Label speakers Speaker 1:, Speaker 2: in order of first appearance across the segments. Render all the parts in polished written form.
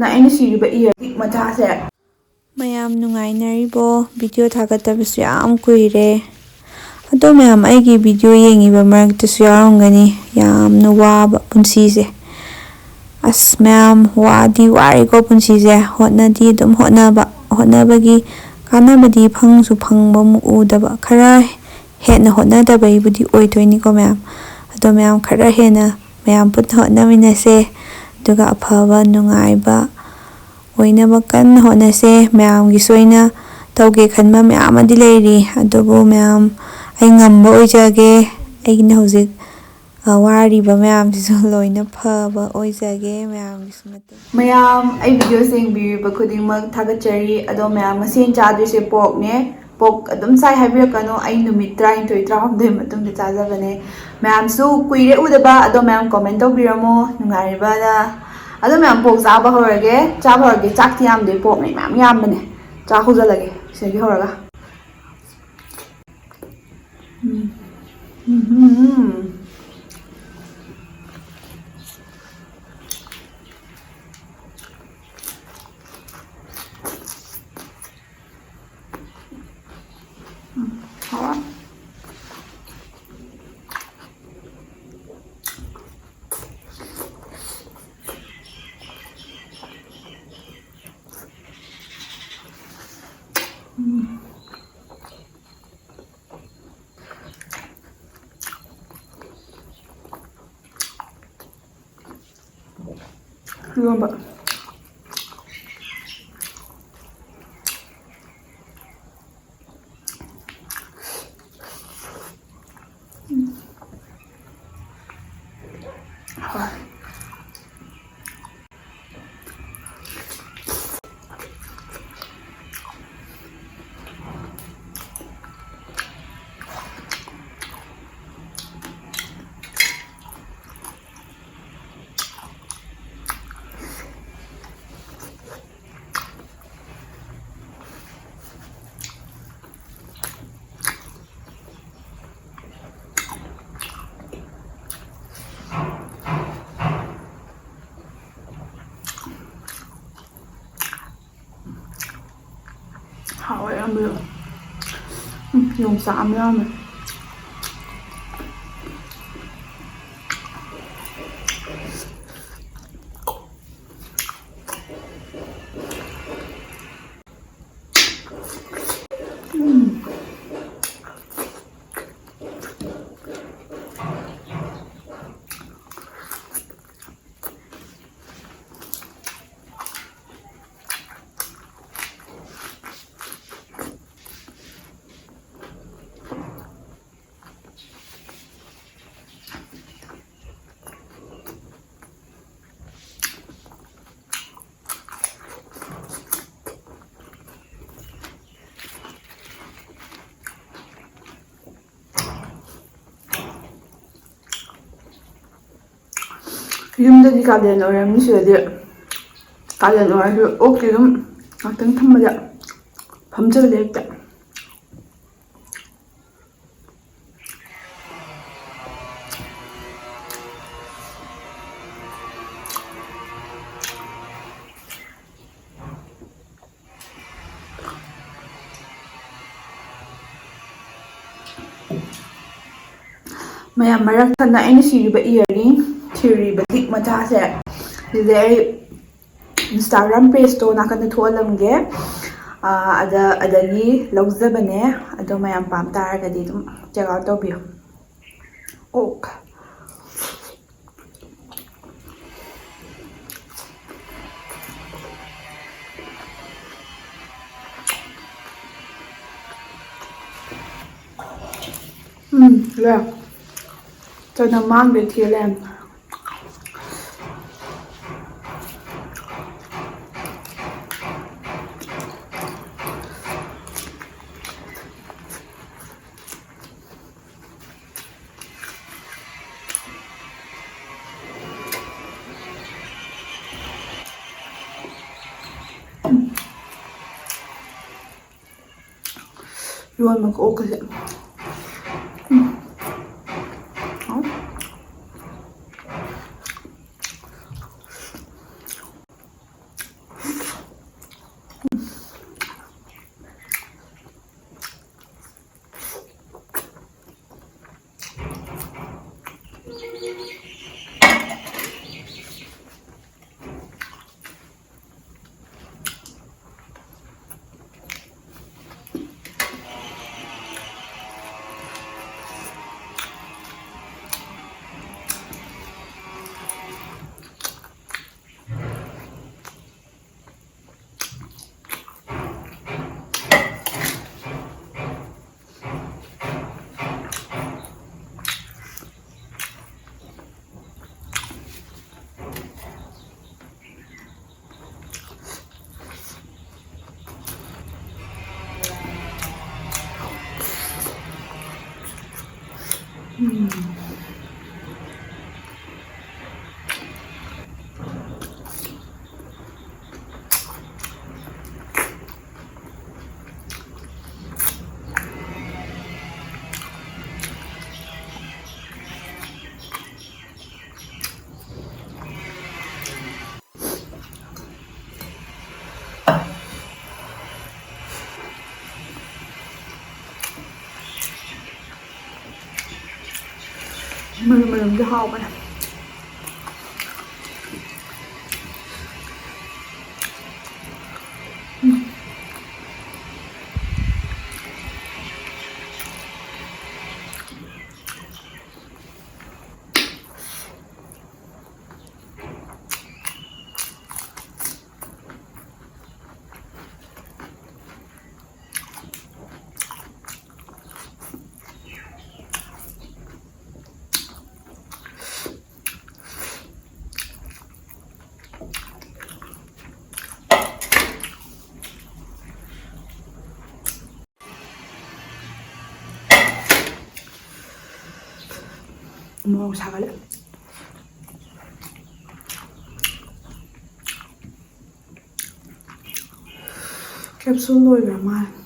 Speaker 1: ꯑꯩꯅ ꯁꯤꯔꯤꯕ ꯏꯌꯔ ꯃꯆꯥꯁꯦ
Speaker 2: ꯃꯌꯥꯝ ꯅꯨꯡꯉꯥꯏꯅꯔꯤꯕꯣ ꯚꯤꯗꯤꯑꯣ ꯊꯥꯒꯠꯇꯕꯁꯨ ꯌꯥꯝ ꯀꯨꯏꯔꯦ ꯑꯗꯣ ꯃꯌꯥꯝ ꯑꯩꯒꯤ ꯚꯤꯗꯤꯑꯣ ꯌꯦꯡꯉꯤꯕ ꯃꯔꯛꯇꯁꯨ ꯌꯥꯎꯔꯝꯒꯅꯤ ꯌꯥꯝꯅ ꯋꯥꯕ ꯄꯨꯟꯁꯤꯁꯦ ꯑꯁ ꯃꯌꯥꯝ ꯋꯥꯗꯤ ꯋꯥꯔꯦꯀꯣ ꯄꯨꯟꯁꯤꯁꯦ ꯍꯣꯠꯅꯗꯤ ꯑꯗꯨꯝ ꯍꯣꯠꯅꯕꯒꯤ ꯀꯥꯟꯅꯕꯗꯤ ꯐꯪꯁꯨ ꯐꯪꯕ ꯑꯃꯨꯛ ꯎꯗꯕ ꯈꯔ ꯍꯦꯟꯅ ꯍꯣꯠꯅꯗꯕꯩꯕꯨꯗꯤ ꯑꯣꯏꯗꯣꯏꯅꯤꯀꯣ ꯃꯌꯥꯝ ꯑꯗꯣ ꯃꯌꯥꯝ ꯈꯔ ꯍꯦꯟꯅ ꯃꯌꯥꯝ ꯄꯨꯟꯅ ꯍꯣꯠꯅꯃꯤꯟꯅꯁꯦ ꯑꯗꯨꯒ ꯑꯐꯕ ꯅꯨꯡꯉꯥꯏꯕ ꯑꯣꯏꯅꯕ ꯀꯟꯅ ꯍꯣꯠꯅꯁꯦ ꯃꯌꯥꯝꯒꯤꯁꯨ ꯑꯣꯏꯅ ꯇꯧꯒꯦ ꯈꯟꯕ ꯃꯌꯥꯝ ꯑꯃꯗꯤ ꯂꯩꯔꯤ ꯑꯗꯨꯕꯨ ꯃꯌꯥꯝ ꯑꯩ ꯉꯝꯕ ꯑꯣꯏꯖꯒꯦ ꯑꯩꯅ ꯍꯧꯖꯤꯛ ꯋꯥꯔꯤꯕ ꯃꯌꯥꯝꯁꯤꯁꯨ ꯂꯣꯏꯅ ꯐꯕ ꯑꯣꯏꯖꯒꯦ ꯃꯌꯥꯝꯒꯤꯁꯨ ꯃꯇꯦꯡ
Speaker 1: ꯃꯌꯥꯝ ꯑꯩ ꯚꯤꯗꯤꯑꯣꯁꯦ ꯌꯦꯡꯕꯤꯔꯤꯕ ꯈꯨꯗꯤꯡꯃꯛ ꯊꯥꯒꯠꯆꯔꯤ ꯑꯗꯣ ꯃꯌꯥꯝ ꯉꯁꯤ ꯆꯥꯗꯣꯏꯁꯦ ꯄꯣꯛꯅꯦ ꯄꯣꯛ ꯑꯗꯨꯝ ꯆꯥꯏ ꯍꯥꯏꯕꯤꯔꯛꯀꯅꯣ ꯑꯩ ꯅꯨꯃꯤꯠ 23-24 ꯃꯇꯨꯡꯗ ꯆꯥꯖꯕꯅꯦ ꯃꯌꯥꯝꯁꯨ ꯀꯨꯏꯔꯦ ꯎꯗꯕ ꯑꯗꯣ ꯃꯌꯥꯝ ꯀꯣꯃꯦꯟ ꯇꯧꯕꯤꯔꯝꯃꯣ ꯅꯨꯡꯉꯥꯏꯔꯤꯕꯅ ꯑꯗꯣ ꯃꯌꯥꯝ ꯄꯣꯛ ꯆꯥꯕ ꯍꯧꯔꯒꯦ ꯆꯥꯛꯇꯤ ꯌꯥꯝꯗꯦ ꯄꯣꯛꯅꯦ ꯃꯌꯥꯝ ꯌꯥꯝꯕꯅꯦ ꯆꯥꯛ ꯍꯧꯖꯜꯂꯒꯦ ꯁꯤꯗꯒꯤ ꯍꯧꯔꯒ 이건 봐. 하와이 한번 용사 하면 ꯌꯨꯝꯗꯗꯤ ꯀꯥꯂꯦꯟ ꯑꯣꯏꯔꯝꯅꯤ ꯁꯤꯗꯗꯤ ꯀꯥꯂꯦꯟ ꯑꯣꯏꯔꯁꯨ ꯑꯣꯛꯇꯤ ꯑꯗꯨꯝ ꯉꯥꯛꯇꯪ ꯊꯝꯕꯗ ꯐꯝꯖꯜꯂꯦ ꯍꯦꯛꯇ ꯃꯌꯥꯝ ꯃꯔꯛꯊꯠꯅ ꯑꯩꯅ ꯁꯤꯔꯤꯕ ꯏꯌꯔꯔꯤꯡ ꯁꯤꯔꯤꯕ ꯂꯤꯛ ꯃꯆꯥꯁꯦ ꯁꯤꯁꯦ ꯑꯩ ꯏꯟꯁꯇꯥꯒ꯭ꯔꯥꯝ ꯄꯦꯖꯇꯣ ꯅꯥꯀꯟꯗ ꯊꯣꯛꯍꯜꯂꯝꯒꯦ ꯑꯗꯒꯤ ꯂꯧꯖꯕꯅꯦ ꯑꯗꯣ ꯃꯌꯥꯝ ꯄꯥꯝ ꯇꯥꯔꯒꯗꯤ ꯑꯗꯨꯝ ꯆꯦꯛ ꯑꯥꯎꯠ ꯇꯧꯕꯤꯌꯨ ꯑꯣꯛ ꯂꯩ ꯆꯅꯝ ꯃꯥꯡꯗꯦ ꯊꯤꯔ ꯂꯩꯔꯝꯃꯦ 이거는 오크세. Mừng cái hộp này. 뭐 사갈래? 캡슐 오일만.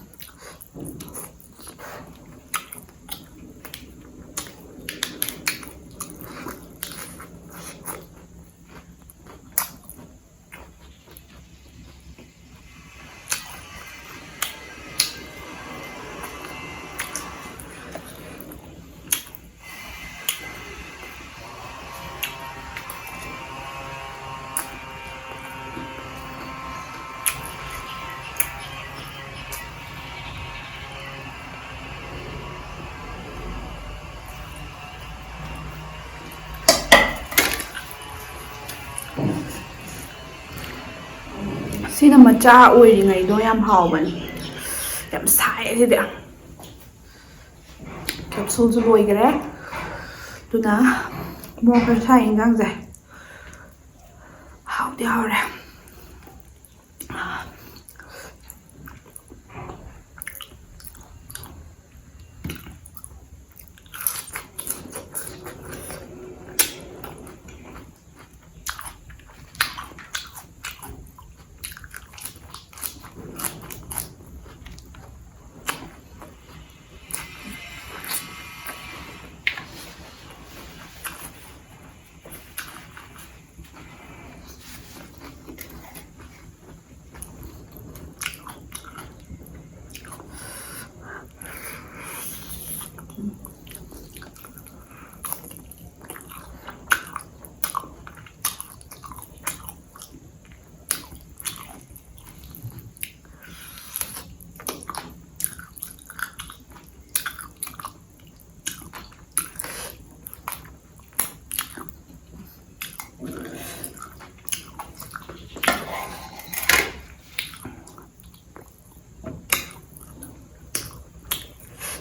Speaker 1: Sina macha ꯑꯣꯏꯔꯤꯉꯩꯗꯣ ꯌꯥꯝ ꯍꯥꯎꯕꯅꯤ. ꯌꯥꯝ ꯁꯥꯏ ꯁꯤꯗꯤ. ꯀꯦꯞꯁꯨꯜꯁꯨ ꯂꯣꯏꯈꯔꯦ. ꯑꯗꯨꯅ ꯃꯣꯔꯣꯛ ꯈꯔ ꯁꯥꯏ ꯏꯟꯖꯥꯡꯁꯦ. ꯍꯥꯎꯗꯤ ꯍꯥꯎꯔꯦ.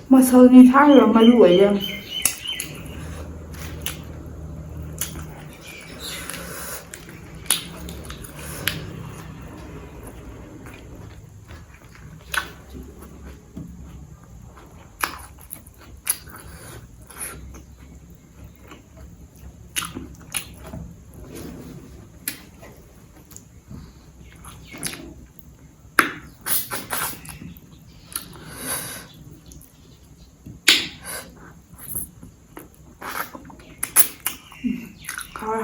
Speaker 1: ꯃꯁꯜꯒꯤ ꯁꯥꯏꯕ ꯃꯔꯨ ꯑꯣꯏꯔꯦ.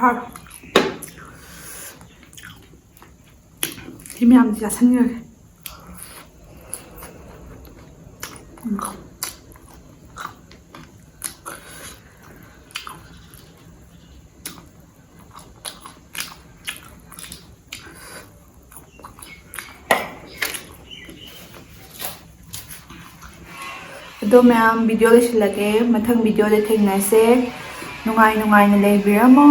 Speaker 1: ꯍꯥꯎꯔꯦ. ꯁꯤ ꯃꯌꯥꯝꯁꯤ ꯆꯥꯁꯟꯈ꯭ꯔꯒꯦ. ꯑꯗꯣ ꯃꯌꯥꯝ ꯚꯤꯗꯤꯑꯣ ꯂꯣꯏꯁꯤꯜꯂꯒꯦ. ꯃꯊꯪ ꯚꯤꯗꯤꯑꯣꯗ ꯊꯦꯡꯅꯁꯦ. ꯅꯨꯡꯉꯥꯏꯅ ꯂꯩꯕꯤꯔꯝꯃꯣ.